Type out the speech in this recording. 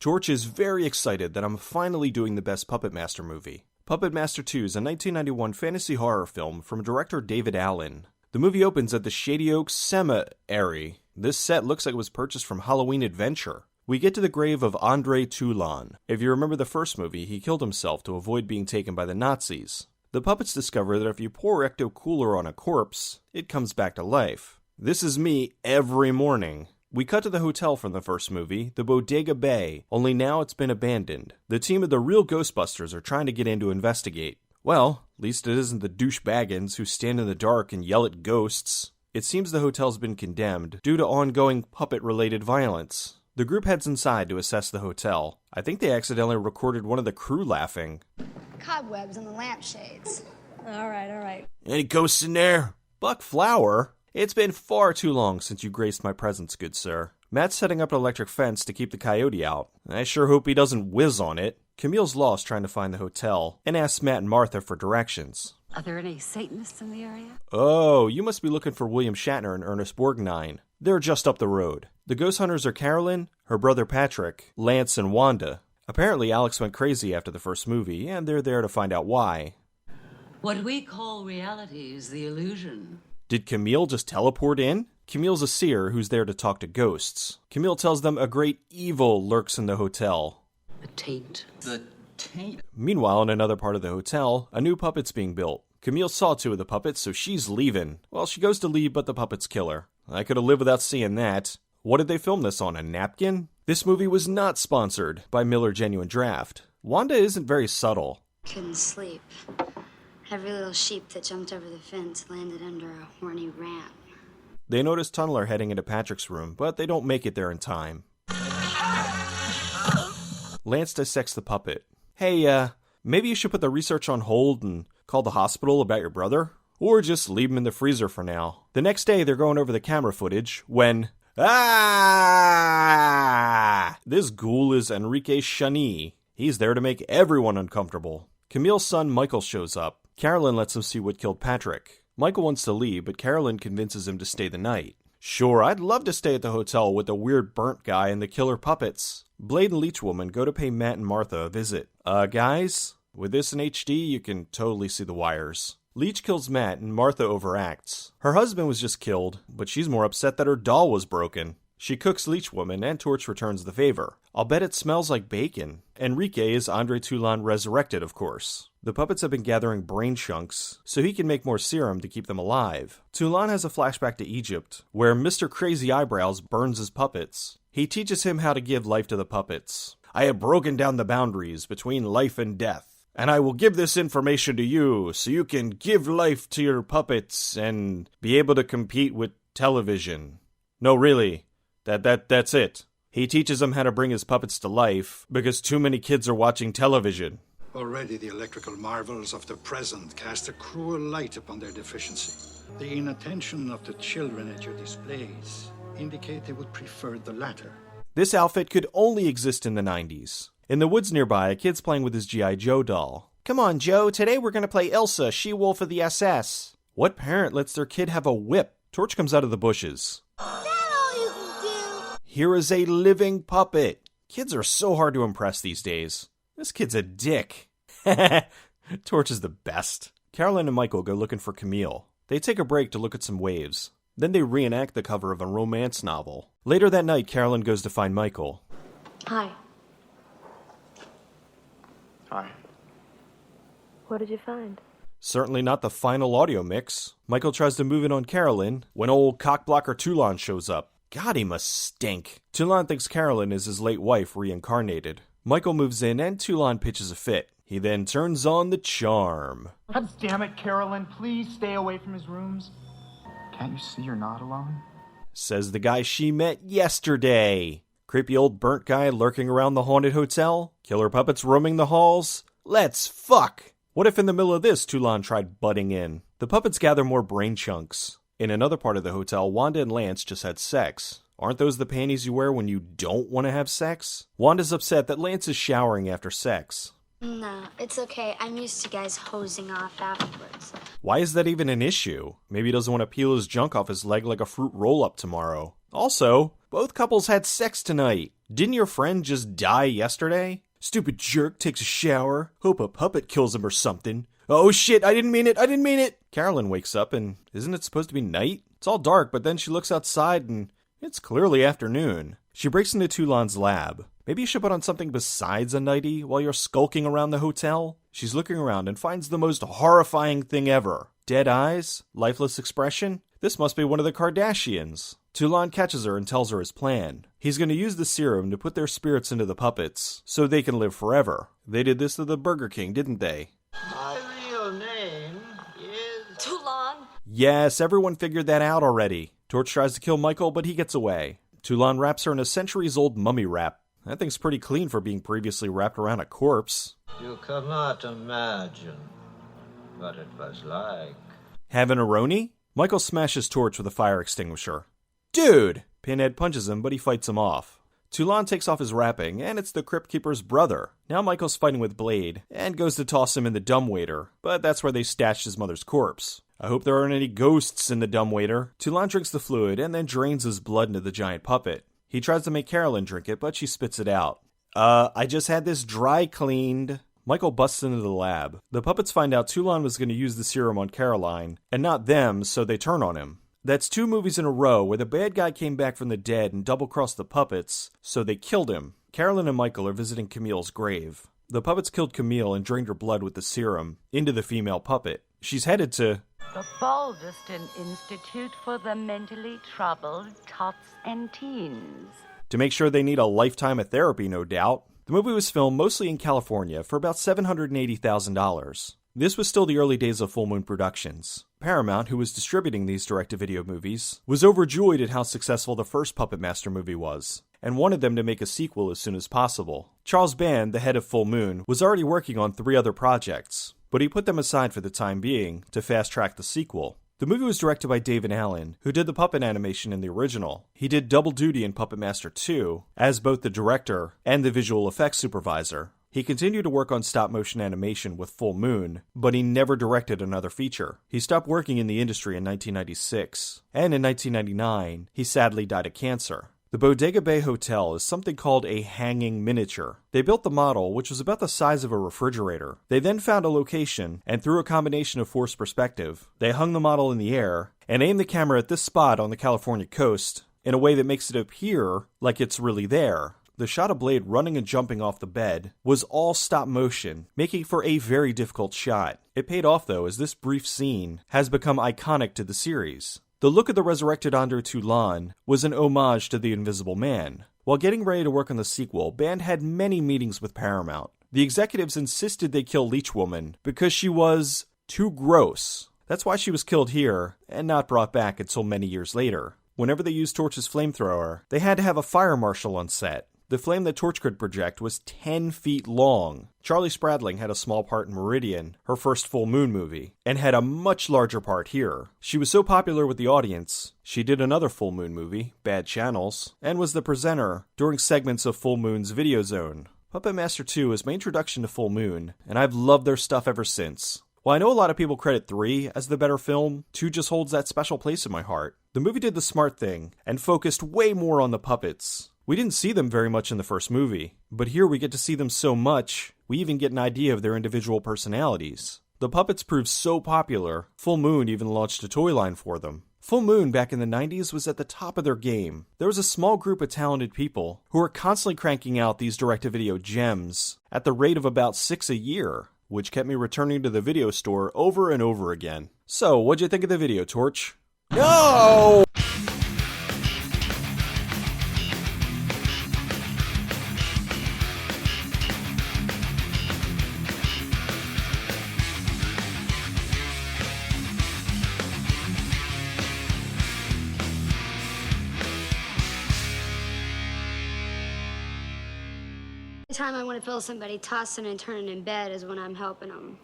George is very excited that I'm finally doing the best Puppet Master movie. Puppet Master 2 is a 1991 fantasy horror film from director David Allen. The movie opens at the Shady Oaks Cemetery. This set looks like it was purchased from Halloween Adventure. We get to the grave of Andre Toulon. If you remember the first movie, he killed himself to avoid being taken by the Nazis. The puppets discover that if you pour Ecto Cooler on a corpse, it comes back to life. This is me every morning. We cut to the hotel from the first movie, the Bodega Bay, only now it's been abandoned. The team of the real Ghostbusters are trying to get in to investigate. Well, at least it isn't the douchebaggins who stand in the dark and yell at ghosts. It seems the hotel's been condemned due to ongoing puppet-related violence. The group heads inside to assess the hotel. I think they accidentally recorded one of the crew laughing. Cobwebs on the lampshades. All right. Any ghosts in there? Buck Flower? It's been far too long since you graced my presence, good sir. Matt's setting up an electric fence to keep the coyote out. I sure hope he doesn't whiz on it. Camille's lost trying to find the hotel and asks Matt and Martha for directions. Are there any Satanists in the area? Oh, you must be looking for William Shatner and Ernest Borgnine. They're just up the road. The ghost hunters are Carolyn, her brother Patrick, Lance, and Wanda. Apparently Alex went crazy after the first movie, and they're there to find out why. What we call reality is the illusion. Did Camille just teleport in? Camille's a seer who's there to talk to ghosts. Camille tells them a great evil lurks in the hotel. The taint. The taint? Meanwhile, in another part of the hotel, a new puppet's being built. Camille saw two of the puppets, so she's leaving. Well, she goes to leave, but the puppets kill her. I could have lived without seeing that. What did they film this on, a napkin? This movie was not sponsored by Miller Genuine Draft. Wanda isn't very subtle. Couldn't sleep. Every little sheep that jumped over the fence landed under a horny ram. They notice Tunneler heading into Patrick's room, but they don't make it there in time. Lance dissects the puppet. Hey, maybe you should put the research on hold and call the hospital about your brother? Or just leave him in the freezer for now. The next day, they're going over the camera footage when... This ghoul is Enrique Chani. He's there to make everyone uncomfortable. Camille's son Michael shows up. Carolyn lets him see what killed Patrick. Michael wants to leave, but Carolyn convinces him to stay the night. Sure, I'd love to stay at the hotel with the weird burnt guy and the killer puppets. Blade and Leech Woman go to pay Matt and Martha a visit. Guys, with this in HD, you can totally see the wires. Leech kills Matt and Martha overacts. Her husband was just killed, but she's more upset that her doll was broken. She cooks Leech Woman and Torch returns the favor. I'll bet it smells like bacon. Enrique is Andre Toulon resurrected, of course. The puppets have been gathering brain chunks, so he can make more serum to keep them alive. Toulon has a flashback to Egypt, where Mr. Crazy Eyebrows burns his puppets. He teaches him how to give life to the puppets. I have broken down the boundaries between life and death, and I will give this information to you so you can give life to your puppets and be able to compete with television. No, really. That's it. He teaches them how to bring his puppets to life because too many kids are watching television. Already the electrical marvels of the present cast a cruel light upon their deficiency. The inattention of the children at your displays indicate they would prefer the latter. This outfit could only exist in the 90s. In the woods nearby, a kid's playing with his G.I. Joe doll. Come on, Joe, today we're going to play Elsa, She-Wolf of the SS. What parent lets their kid have a whip? Torch comes out of the bushes. Here is a living puppet. Kids are so hard to impress these days. This kid's a dick. Torch is the best. Carolyn and Michael go looking for Camille. They take a break to look at some waves. Then they reenact the cover of a romance novel. Later that night, Carolyn goes to find Michael. Hi. Hi. What did you find? Certainly not the final audio mix. Michael tries to move it on Carolyn when old cockblocker Toulon shows up. God, he must stink. Toulon thinks Carolyn is his late wife reincarnated. Michael moves in and Toulon pitches a fit. He then turns on the charm. God damn it, Carolyn, please stay away from his rooms. Can't you see you're not alone? Says the guy she met yesterday. Creepy old burnt guy lurking around the haunted hotel? Killer puppets roaming the halls? Let's fuck! What if in the middle of this, Toulon tried butting in? The puppets gather more brain chunks. In another part of the hotel, Wanda and Lance just had sex. Aren't those the panties you wear when you don't want to have sex? Wanda's upset that Lance is showering after sex. No, it's okay. I'm used to guys hosing off afterwards. Why is that even an issue? Maybe he doesn't want to peel his junk off his leg like a fruit roll-up tomorrow. Also, both couples had sex tonight. Didn't your friend just die yesterday? Stupid jerk takes a shower. Hope a puppet kills him or something. Oh shit, I didn't mean it. Carolyn wakes up and isn't it supposed to be night? It's all dark, but then she looks outside and it's clearly afternoon. She breaks into Toulon's lab. Maybe you should put on something besides a nightie while you're skulking around the hotel. She's looking around and finds the most horrifying thing ever. Dead eyes? Lifeless expression? This must be one of the Kardashians. Toulon catches her and tells her his plan. He's going to use the serum to put their spirits into the puppets so they can live forever. They did this to the Burger King, didn't they? My real name is... Toulon! Yes, everyone figured that out already. Torch tries to kill Michael, but he gets away. Toulon wraps her in a centuries-old mummy wrap. That thing's pretty clean for being previously wrapped around a corpse. You cannot imagine what it was like. Having a Roni? Michael smashes Torch with a fire extinguisher. Dude! Pinhead punches him, but he fights him off. Toulon takes off his wrapping, and it's the Crypt Keeper's brother. Now Michael's fighting with Blade, and goes to toss him in the dumbwaiter, but that's where they stashed his mother's corpse. I hope there aren't any ghosts in the dumbwaiter. Toulon drinks the fluid, and then drains his blood into the giant puppet. He tries to make Carolyn drink it, but she spits it out. I just had this dry cleaned. Michael busts into the lab. The puppets find out Toulon was going to use the serum on Caroline, and not them, so they turn on him. That's 2 movies in a row where the bad guy came back from the dead and double-crossed the puppets, so they killed him. Carolyn and Michael are visiting Camille's grave. The puppets killed Camille and drained her blood with the serum into the female puppet. She's headed to... the Baldwin Institute for the Mentally Troubled Tots and Teens. To make sure they need a lifetime of therapy, no doubt. The movie was filmed mostly in California for about $780,000. This was still the early days of Full Moon Productions. Paramount, who was distributing these direct-to-video movies, was overjoyed at how successful the first Puppet Master movie was, and wanted them to make a sequel as soon as possible. Charles Band, the head of Full Moon, was already working on 3 other projects, but he put them aside for the time being to fast-track the sequel. The movie was directed by David Allen, who did the puppet animation in the original. He did double duty in Puppet Master 2, as both the director and the visual effects supervisor. He continued to work on stop-motion animation with Full Moon, but he never directed another feature. He stopped working in the industry in 1996, and in 1999, he sadly died of cancer. The Bodega Bay Hotel is something called a hanging miniature. They built the model, which was about the size of a refrigerator. They then found a location, and through a combination of forced perspective, they hung the model in the air, and aimed the camera at this spot on the California coast in a way that makes it appear like it's really there. The shot of Blade running and jumping off the bed was all stop motion, making for a very difficult shot. It paid off though, as this brief scene has become iconic to the series. The look of the resurrected Andre Toulon was an homage to the Invisible Man. While getting ready to work on the sequel, Band had many meetings with Paramount. The executives insisted they kill Leech Woman because she was too gross. That's why she was killed here and not brought back until many years later. Whenever they used Torch's flamethrower, they had to have a fire marshal on set. The flame that Torch could project was 10 feet long. Charlie Spradling had a small part in Meridian, her first Full Moon movie, and had a much larger part here. She was so popular with the audience, she did another Full Moon movie, Bad Channels, and was the presenter during segments of Full Moon's Video Zone. Puppet Master 2 is my introduction to Full Moon, and I've loved their stuff ever since. While I know a lot of people credit 3 as the better film, 2 just holds that special place in my heart. The movie did the smart thing, and focused way more on the puppets. We didn't see them very much in the first movie, but here we get to see them so much, we even get an idea of their individual personalities. The puppets proved so popular, Full Moon even launched a toy line for them. Full Moon back in the 90s was at the top of their game. There was a small group of talented people who were constantly cranking out these direct-to-video gems at the rate of about 6 a year, which kept me returning to the video store over and over again. So, what'd you think of the video, Torch? No! The time I want to feel somebody tossing and turning in bed is when I'm helping them.